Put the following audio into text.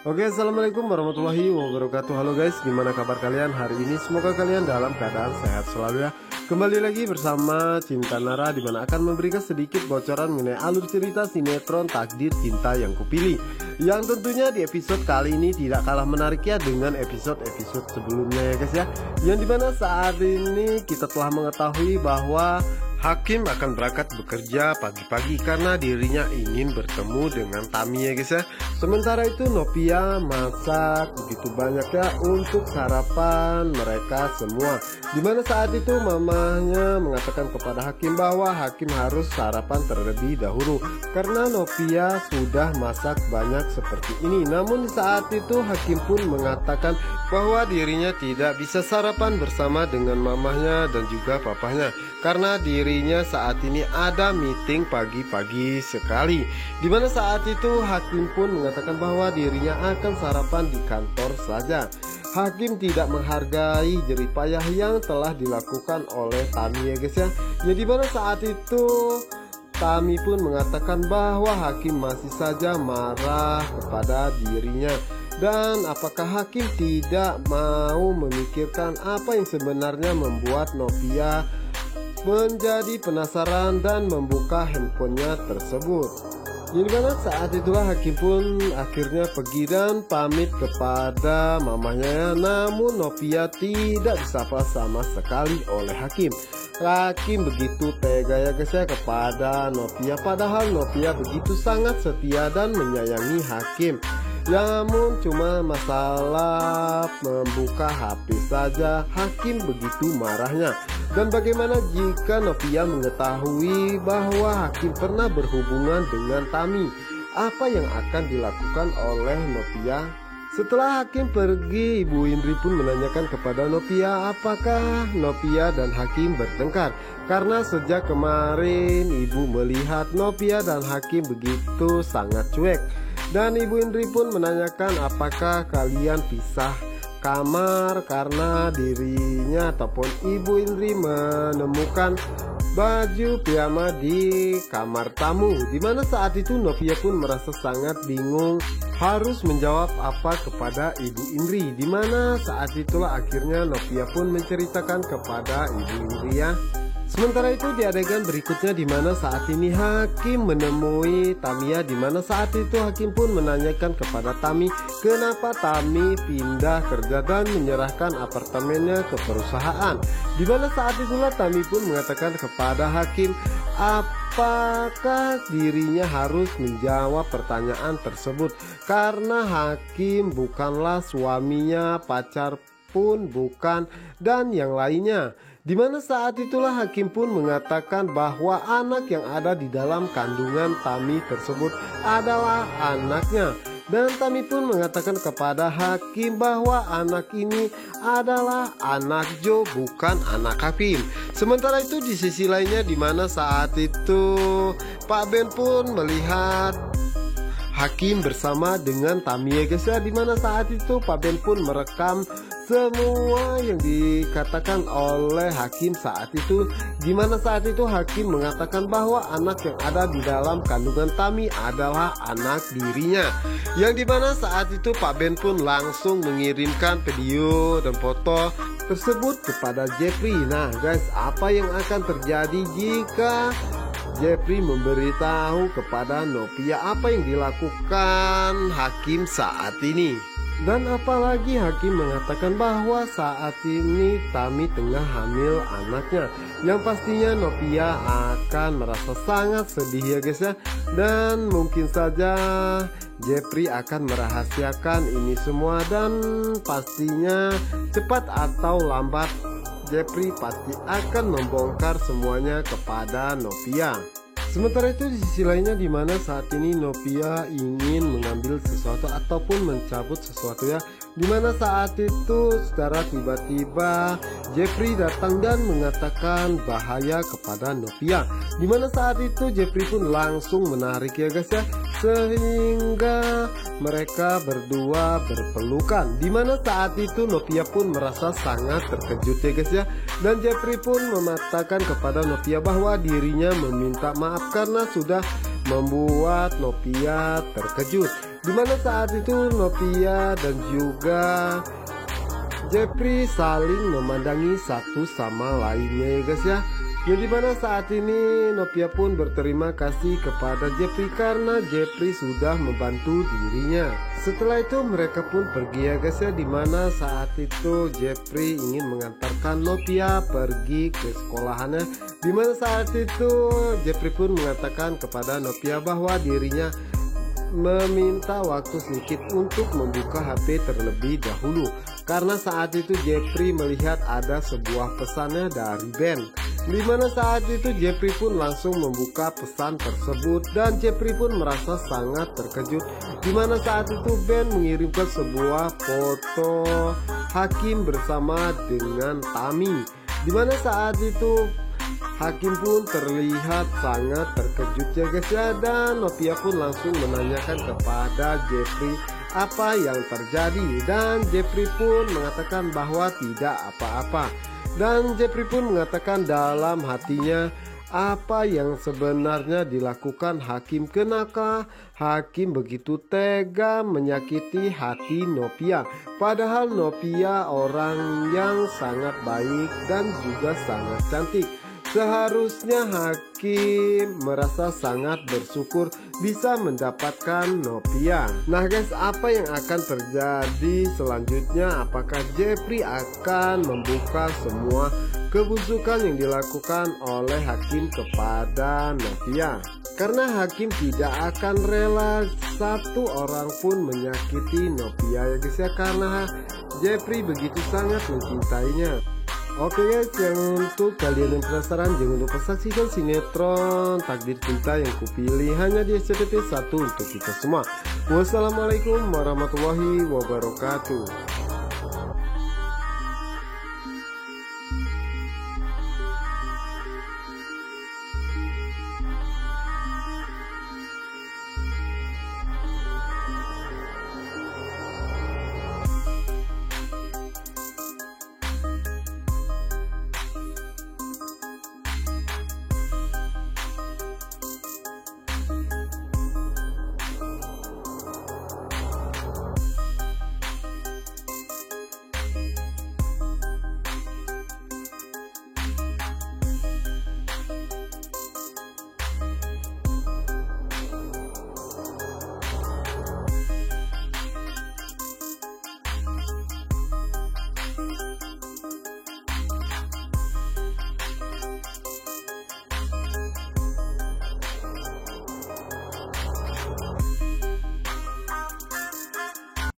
Oke, assalamualaikum warahmatullahi wabarakatuh. Halo guys, gimana kabar kalian hari ini? Semoga kalian dalam keadaan sehat selalu ya. Kembali lagi bersama Cinta Nara, dimana akan memberikan sedikit bocoran mengenai alur cerita sinetron Takdir Cinta Yang Kupilih, yang tentunya di episode kali ini tidak kalah menarik ya dengan episode-episode sebelumnya ya guys ya. Yang dimana saat ini kita telah mengetahui bahwa Hakim akan berangkat bekerja pagi-pagi karena dirinya ingin bertemu dengan Tami ya guys ya. Sementara itu Novia masak begitu banyak ya untuk sarapan mereka semua. Dimana saat itu mamahnya mengatakan kepada Hakim bahwa Hakim harus sarapan terlebih dahulu karena Novia sudah masak banyak seperti ini. Namun saat itu Hakim pun mengatakan bahwa dirinya tidak bisa sarapan bersama dengan mamahnya dan juga papahnya karena dirinya saat ini ada meeting pagi-pagi sekali. Dimana saat itu Hakim pun mengatakan bahwa dirinya akan sarapan di kantor saja. Hakim tidak menghargai jerih payah yang telah dilakukan oleh Tami ya guys ya. Ya dimana saat itu Tami pun mengatakan bahwa Hakim masih saja marah kepada dirinya. Dan apakah Hakim tidak mau memikirkan apa yang sebenarnya membuat Novia menjadi penasaran dan membuka handphonenya tersebut. Jadi mana saat itulah Hakim pun akhirnya pergi dan pamit kepada mamanya. Namun Novia tidak disapa sama sekali oleh Hakim. Hakim begitu tega ya guys ya kepada Novia, padahal Novia begitu sangat setia dan menyayangi Hakim. Namun cuma masalah membuka HP saja Hakim begitu marahnya. Dan bagaimana jika Novia mengetahui bahwa Hakim pernah berhubungan dengan Tami? Apa yang akan dilakukan oleh Novia? Setelah Hakim pergi, Ibu Indri pun menanyakan kepada Novia apakah Novia dan Hakim bertengkar. Karena sejak kemarin Ibu melihat Novia dan Hakim begitu sangat cuek. Dan Ibu Indri pun menanyakan apakah kalian pisah kamar karena dirinya ataupun Ibu Indri menemukan baju piyama di kamar tamu. Dimana saat itu Novia pun merasa sangat bingung harus menjawab apa kepada Ibu Indri. Dimana saat itulah akhirnya Novia pun menceritakan kepada Ibu Indri ya. Sementara itu di adegan berikutnya dimana saat ini Hakim menemui Tamia, dimana saat itu Hakim pun menanyakan kepada Tami kenapa Tami pindah kerja dan menyerahkan apartemennya ke perusahaan. Dimana saat itulah Tami pun mengatakan kepada Hakim apakah dirinya harus menjawab pertanyaan tersebut karena Hakim bukanlah suaminya, pacar pun bukan, dan yang lainnya. Dimana saat itulah Hakim pun mengatakan bahwa anak yang ada di dalam kandungan Tami tersebut adalah anaknya. Dan Tami pun mengatakan kepada Hakim bahwa anak ini adalah anak Jo, bukan anak Hakim. Sementara itu di sisi lainnya dimana saat itu Pak Ben pun melihat Hakim bersama dengan Tami ya guys ya. Dimana saat itu Pak Ben pun merekam semua yang dikatakan oleh Hakim saat itu. Dimana saat itu Hakim mengatakan bahwa anak yang ada di dalam kandungan Tami adalah anak dirinya. Yang dimana saat itu Pak Ben pun langsung mengirimkan video dan foto tersebut kepada Jeffrey. Nah guys, apa yang akan terjadi jika Jeffrey memberitahu kepada Novia apa yang dilakukan Hakim saat ini? Dan apalagi Hakim mengatakan bahwa saat ini Tami tengah hamil anaknya, yang pastinya Novia akan merasa sangat sedih ya guys ya. Dan mungkin saja Jeffrey akan merahasiakan ini semua, dan pastinya cepat atau lambat Jeffrey pasti akan membongkar semuanya kepada Novia. Sementara itu di sisi lainnya dimana saat ini Novia ingin mengambil sesuatu ataupun mencabut sesuatu ya. Dimana saat itu secara tiba-tiba Jeffrey datang dan mengatakan bahaya kepada Novia. Dimana saat itu Jeffrey pun langsung menarik ya guys ya, sehingga mereka berdua berpelukan. Dimana saat itu Novia pun merasa sangat terkejut ya guys ya. Dan Jeffrey pun mengatakan kepada Novia bahwa dirinya meminta maaf karena sudah membuat Novia terkejut. Dimana saat itu Novia dan juga Jeffrey saling memandangi satu sama lainnya ya guys ya. Yang dimana saat ini Novia pun berterima kasih kepada Jeffrey karena Jeffrey sudah membantu dirinya. Setelah itu mereka pun pergi ya guys ya, dimana saat itu Jeffrey ingin mengantarkan Novia pergi ke sekolahannya. Dimana saat itu Jeffrey pun mengatakan kepada Novia bahwa dirinya meminta waktu sedikit untuk membuka HP terlebih dahulu, karena saat itu Jeffrey melihat ada sebuah pesannya dari Ben. Dimana saat itu Jeffrey pun langsung membuka pesan tersebut dan Jeffrey pun merasa sangat terkejut. Dimana saat itu Ben mengirimkan sebuah foto Hakim bersama dengan Tami. Dimana saat itu Hakim pun terlihat sangat terkejut ya guys ya, dan Novia pun langsung menanyakan kepada Jeffrey apa yang terjadi, dan Jeffrey pun mengatakan bahwa tidak apa-apa. Dan Jeffrey pun mengatakan dalam hatinya apa yang sebenarnya dilakukan Hakim. Kenapa Hakim begitu tega menyakiti hati Novia, padahal Novia orang yang sangat baik dan juga sangat cantik. Seharusnya Hakim merasa sangat bersyukur bisa mendapatkan Novia. Nah guys, apa yang akan terjadi selanjutnya? Apakah Jeffrey akan membuka semua kebusukan yang dilakukan oleh Hakim kepada Novia? Karena Hakim tidak akan rela satu orang pun menyakiti Novia ya guys ya, karena Jeffrey begitu sangat mencintainya. Oke guys, yang untuk kalian yang penasaran jangan lupa saksikan sinetron Takdir Cinta yang kupilih hanya di SCTV 1 untuk kita semua. Wassalamualaikum warahmatullahi wabarakatuh.